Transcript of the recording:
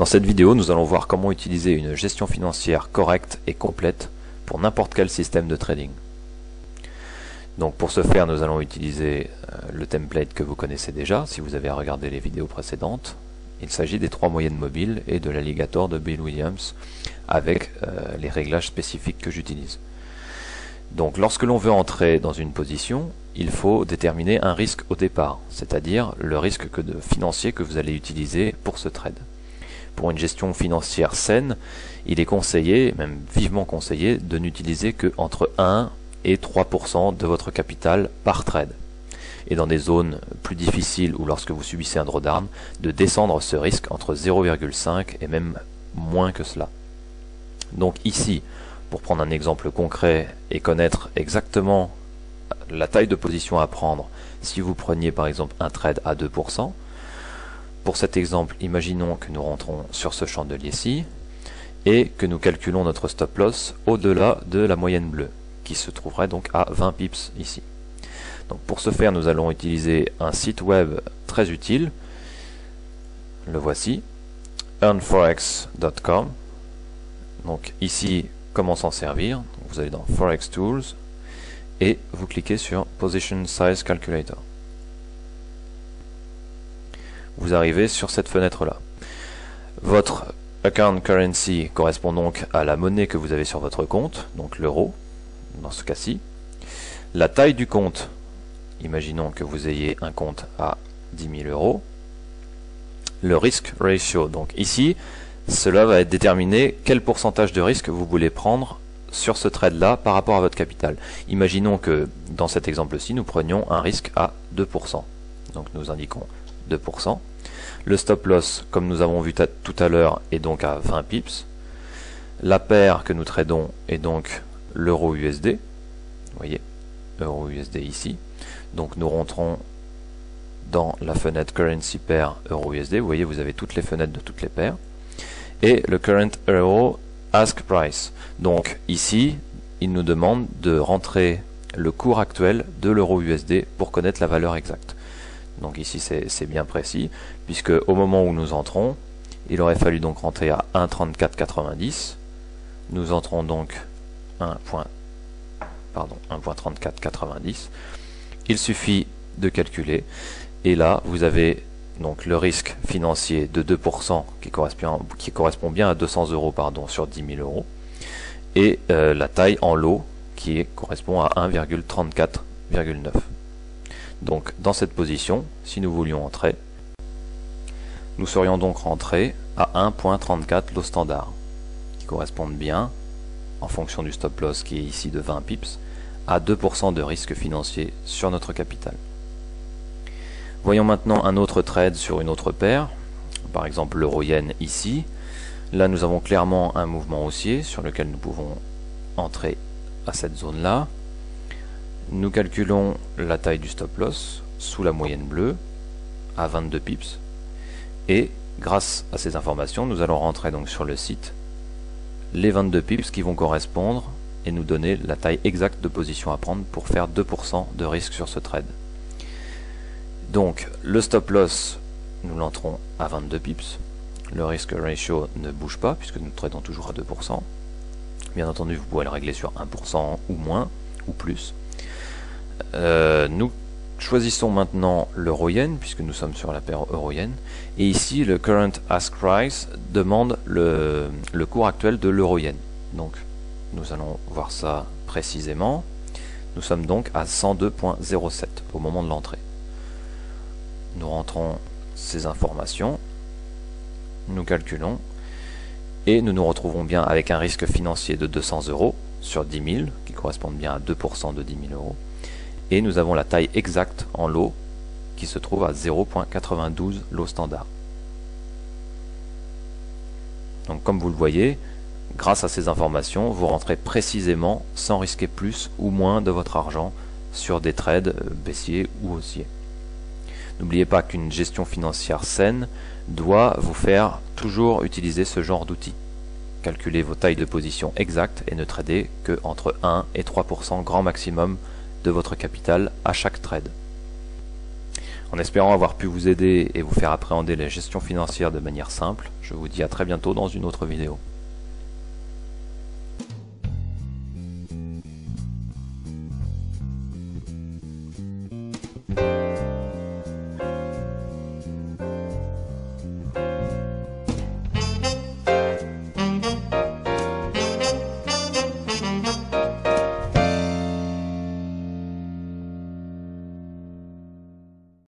Dans cette vidéo, nous allons voir comment utiliser une gestion financière correcte et complète pour n'importe quel système de trading. Donc pour ce faire, nous allons utiliser le template que vous connaissez déjà, si vous avez regardé les vidéos précédentes. Il s'agit des 3 moyennes mobiles et de l'alligator de Bill Williams avec les réglages spécifiques que j'utilise. Donc lorsque l'on veut entrer dans une position, il faut déterminer un risque au départ, c'est-à-dire le risque financier que vous allez utiliser pour ce trade. Pour une gestion financière saine, il est conseillé, même vivement conseillé, de n'utiliser que entre 1 et 3% de votre capital par trade. Et dans des zones plus difficiles ou lorsque vous subissez un drawdown, de descendre ce risque entre 0,5 et même moins que cela. Donc ici, pour prendre un exemple concret et connaître exactement la taille de position à prendre, si vous preniez par exemple un trade à 2%, pour cet exemple, imaginons que nous rentrons sur ce chandelier-ci et que nous calculons notre stop loss au-delà de la moyenne bleue, qui se trouverait donc à 20 pips ici. Donc pour ce faire, nous allons utiliser un site web très utile. Le voici, earnforex.com. Donc ici, comment s'en servir? Vous allez dans Forex Tools et vous cliquez sur Position Size Calculator. Vous arrivez sur cette fenêtre-là. Votre account currency correspond donc à la monnaie que vous avez sur votre compte, donc l'euro, dans ce cas-ci. La taille du compte, imaginons que vous ayez un compte à 10 000 euros. Le risk ratio, donc ici, cela va être déterminé quel pourcentage de risque vous voulez prendre sur ce trade-là par rapport à votre capital. Imaginons que dans cet exemple-ci, nous prenions un risque à 2%. Donc nous indiquons 2%. Le stop loss, comme nous avons vu tout à l'heure, est donc à 20 pips. La paire que nous tradons est donc l'euro USD. Vous voyez, euro USD ici. Donc nous rentrons dans la fenêtre currency pair euro USD. Vous voyez, vous avez toutes les fenêtres de toutes les paires. Et le current euro ask price. Donc ici, il nous demande de rentrer le cours actuel de l'euro USD pour connaître la valeur exacte. Donc ici c'est bien précis, puisque au moment où nous entrons, il aurait fallu donc rentrer à 1,3490. Nous entrons donc 1,3490. Il suffit de calculer, et là vous avez donc le risque financier de 2% qui correspond bien à 200 euros sur 10 000 euros, et la taille en lot qui correspond à 1,34,9. Donc dans cette position, si nous voulions entrer, nous serions donc rentrés à 1,34 lot standard, qui correspondent bien, en fonction du stop loss qui est ici de 20 pips, à 2% de risque financier sur notre capital. Voyons maintenant un autre trade sur une autre paire, par exemple l'euro-yen ici. Là nous avons clairement un mouvement haussier sur lequel nous pouvons entrer à cette zone-là. Nous calculons la taille du stop loss sous la moyenne bleue à 22 pips et grâce à ces informations nous allons rentrer donc sur le site les 22 pips qui vont correspondre et nous donner la taille exacte de position à prendre pour faire 2% de risque sur ce trade. Donc le stop loss, nous l'entrons à 22 pips, le risk ratio ne bouge pas puisque nous tradons toujours à 2%. Bien entendu, vous pouvez le régler sur 1% ou moins ou plus. Nous choisissons maintenant l'euro-yen puisque nous sommes sur la paire euro-yen, et ici le current ask price demande le cours actuel de l'euro-yen. Donc nous allons voir ça précisément. Nous sommes donc à 102,07 au moment de l'entrée. Nous rentrons ces informations, nous calculons et nous nous retrouvons bien avec un risque financier de 200 euros sur 10 000 qui correspondent bien à 2% de 10 000 euros. Et nous avons la taille exacte en lot qui se trouve à 0,92 lot standard. Donc comme vous le voyez, grâce à ces informations, vous rentrez précisément sans risquer plus ou moins de votre argent sur des trades baissiers ou haussiers. N'oubliez pas qu'une gestion financière saine doit vous faire toujours utiliser ce genre d'outils. Calculez vos tailles de position exactes et ne tradez que entre 1 et 3% grand maximum de votre capital à chaque trade. En espérant avoir pu vous aider et vous faire appréhender la gestion financière de manière simple, je vous dis à très bientôt dans une autre vidéo.